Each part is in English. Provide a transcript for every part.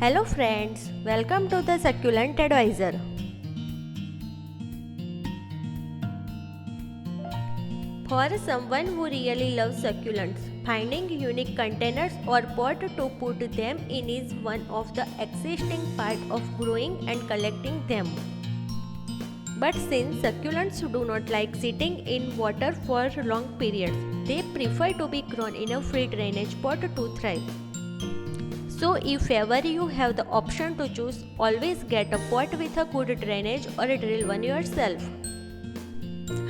Hello friends, welcome to the Succulent Advisor. For someone who really loves succulents, finding unique containers or pot to put them in is one of the existing part of growing and collecting them. But since succulents do not like sitting in water for long periods, they prefer to be grown in a free drainage pot to thrive. So if ever you have the option to choose, always get a pot with a good drainage or drill one yourself.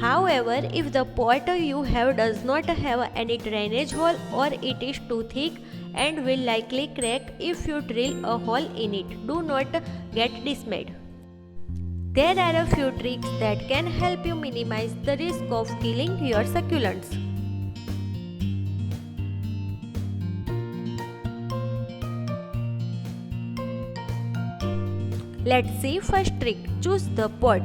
However, if the pot you have does not have any drainage hole or it is too thick and will likely crack if you drill a hole in it, do not get dismayed. There are a few tricks that can help you minimize the risk of killing your succulents. Let's see first trick, choose the pot.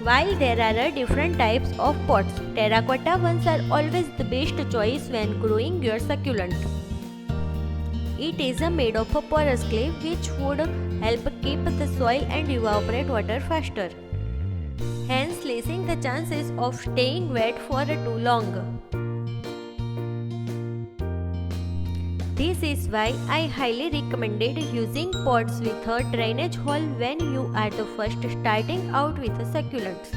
While there are different types of pots, terracotta ones are always the best choice when growing your succulent. It is made of a porous clay which would help keep the soil and evaporate water faster, hence lessen the chances of staying wet for too long. This is why I highly recommended using pots with a drainage hole when you are the first starting out with succulents.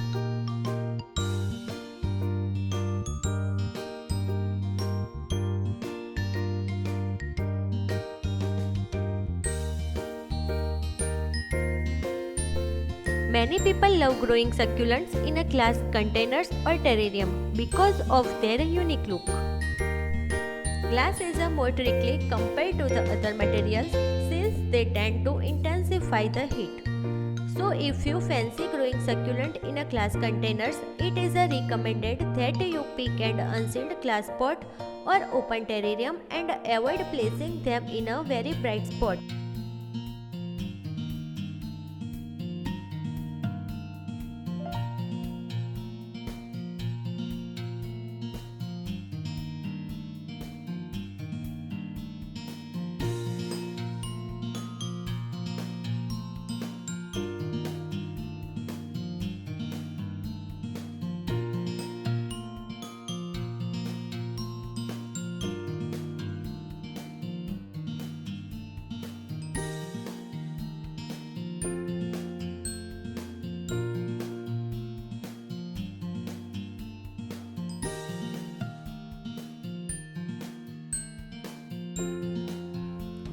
Many people love growing succulents in glass containers or terrarium because of their unique look. Glass is more tricky compared to the other materials since they tend to intensify the heat. So if you fancy growing succulent in glass containers, it is recommended that you pick an unsealed glass pot or open terrarium and avoid placing them in a very bright spot.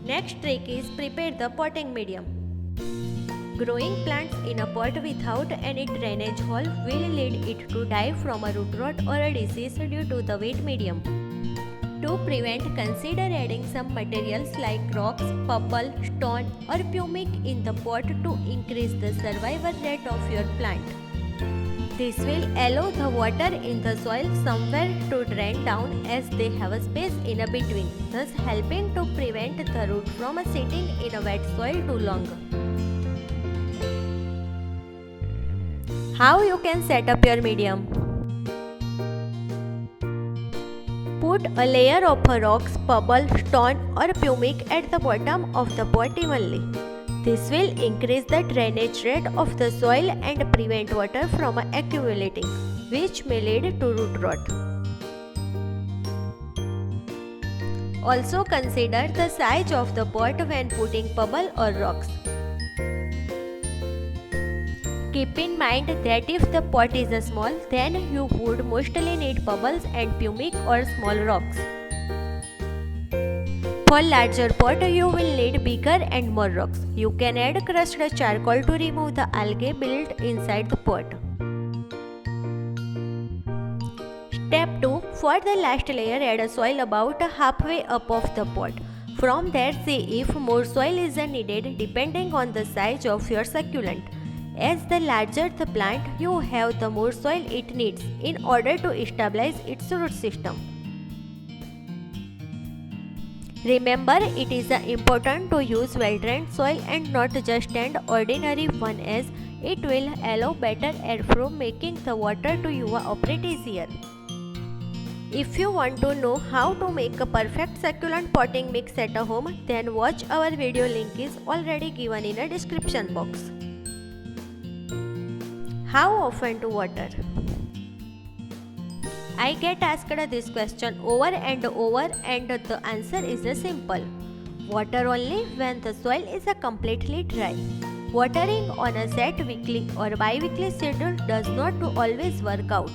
Next trick is prepare the potting medium. Growing plants in a pot without any drainage hole will lead it to die from a root rot or a disease due to the wet medium. To prevent, consider adding some materials like rocks, pebble, stone or pumic in the pot to increase the survival rate of your plant. This will allow the water in the soil somewhere to drain down as they have a space in between, thus helping to prevent the root from sitting in a wet soil too long. How you can set up your medium? Put a layer of rocks, pebble, stone or pumic at the bottom of the pot evenly. This will increase the drainage rate of the soil and prevent water from accumulating, which may lead to root rot. Also consider the size of the pot when putting pebble or rocks. Keep in mind that if the pot is small, then you would mostly need pebbles and pumic or small rocks. For larger pot, you will need bigger and more rocks. You can add crushed charcoal to remove the algae built inside the pot. Step 2. For the last layer, add soil about halfway up of the pot. From there, see if more soil is needed depending on the size of your succulent. As the larger the plant you have, the more soil it needs in order to stabilize its root system. Remember, it is important to use well-drained soil and not just an ordinary one, as it will allow better airflow, making the water to evaporate easier. If you want to know how to make a perfect succulent potting mix at home, then watch our video. Link is already given in a description box. How often to water? I get asked this question over and over, and the answer is simple. Water only when the soil is completely dry. Watering on a set weekly or bi-weekly schedule does not always work out.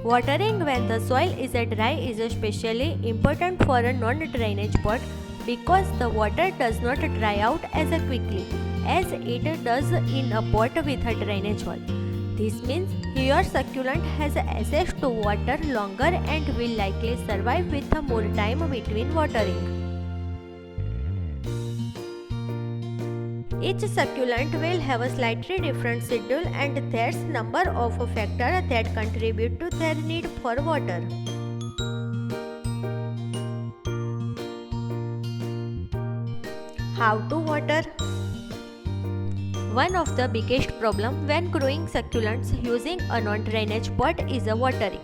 Watering when the soil is dry is especially important for a non-drainage pot because the water does not dry out as quickly as it does in a pot with a drainage hole. This means your succulent has access to water longer and will likely survive with more time between watering. Each succulent will have a slightly different schedule, and there's number of factors that contribute to their need for water. How to water? One of the biggest problems when growing succulents using a non-drainage pot is watering.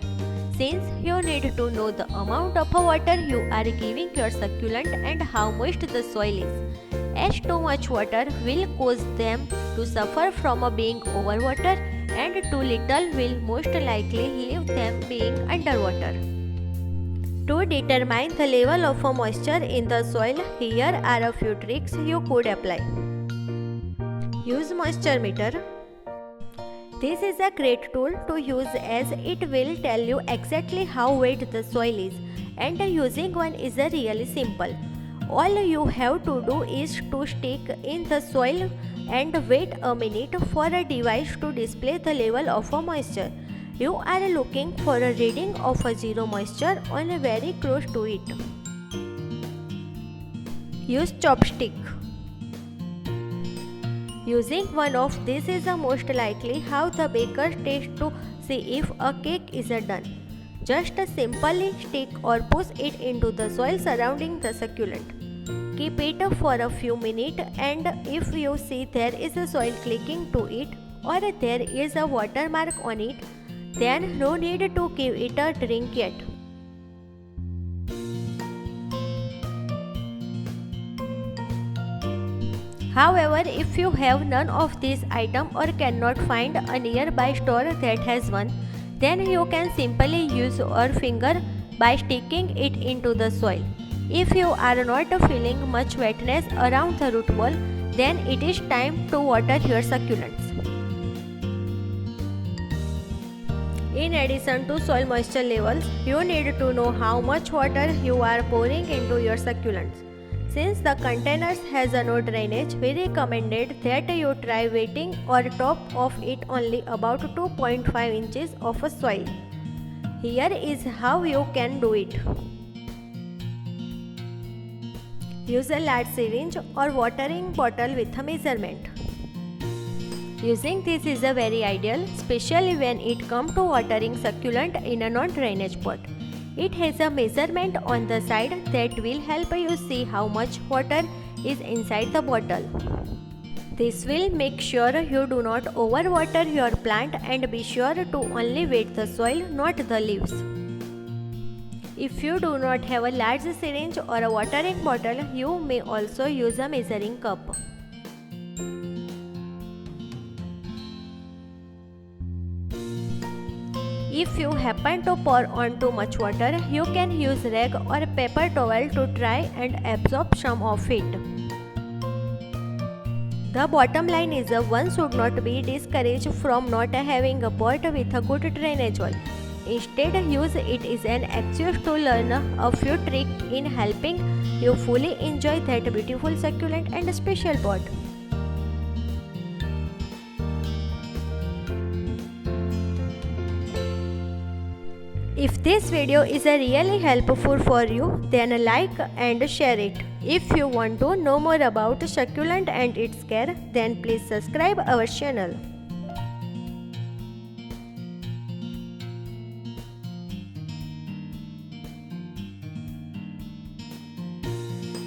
Since you need to know the amount of water you are giving your succulent and how moist the soil is, as too much water will cause them to suffer from being overwatered, and too little will most likely leave them being underwater. To determine the level of moisture in the soil, here are a few tricks you could apply. Use moisture meter. This is a great tool to use as it will tell you exactly how wet the soil is, and using one is really simple. All you have to do is to stick in the soil and wait a minute for a device to display the level of moisture. You are looking for a reading of 0 moisture or very close to it. Use chopstick. Using one of these is most likely how the baker tests to see if a cake is done. Just simply stick or push it into the soil surrounding the succulent. Keep it for a few minutes, and if you see there is a soil clicking to it or there is a watermark on it, then no need to give it a drink yet. However, if you have none of these items or cannot find a nearby store that has one, then you can simply use your finger by sticking it into the soil. If you are not feeling much wetness around the root ball, then it is time to water your succulents. In addition to soil moisture levels, you need to know how much water you are pouring into your succulents. Since the containers has no drainage, we recommended that you try wetting or top of it only about 2.5 inches of soil. Here is how you can do it. Use a large syringe or watering bottle with a measurement. Using this is very ideal, especially when it comes to watering succulent in a non-drainage pot. It has a measurement on the side that will help you see how much water is inside the bottle. This will make sure you do not overwater your plant, and be sure to only wet the soil, not the leaves. If you do not have a large syringe or a watering bottle, you may also use a measuring cup. If you happen to pour on too much water, you can use rag or paper towel to try and absorb some of it. The bottom line is one should not be discouraged from not having a pot with a good drainage hole. Instead, use it as an excuse to learn a few tricks in helping you fully enjoy that beautiful succulent and special pot. If this video is really helpful for you, then like and share it. If you want to know more about succulent and its care, then please subscribe our channel.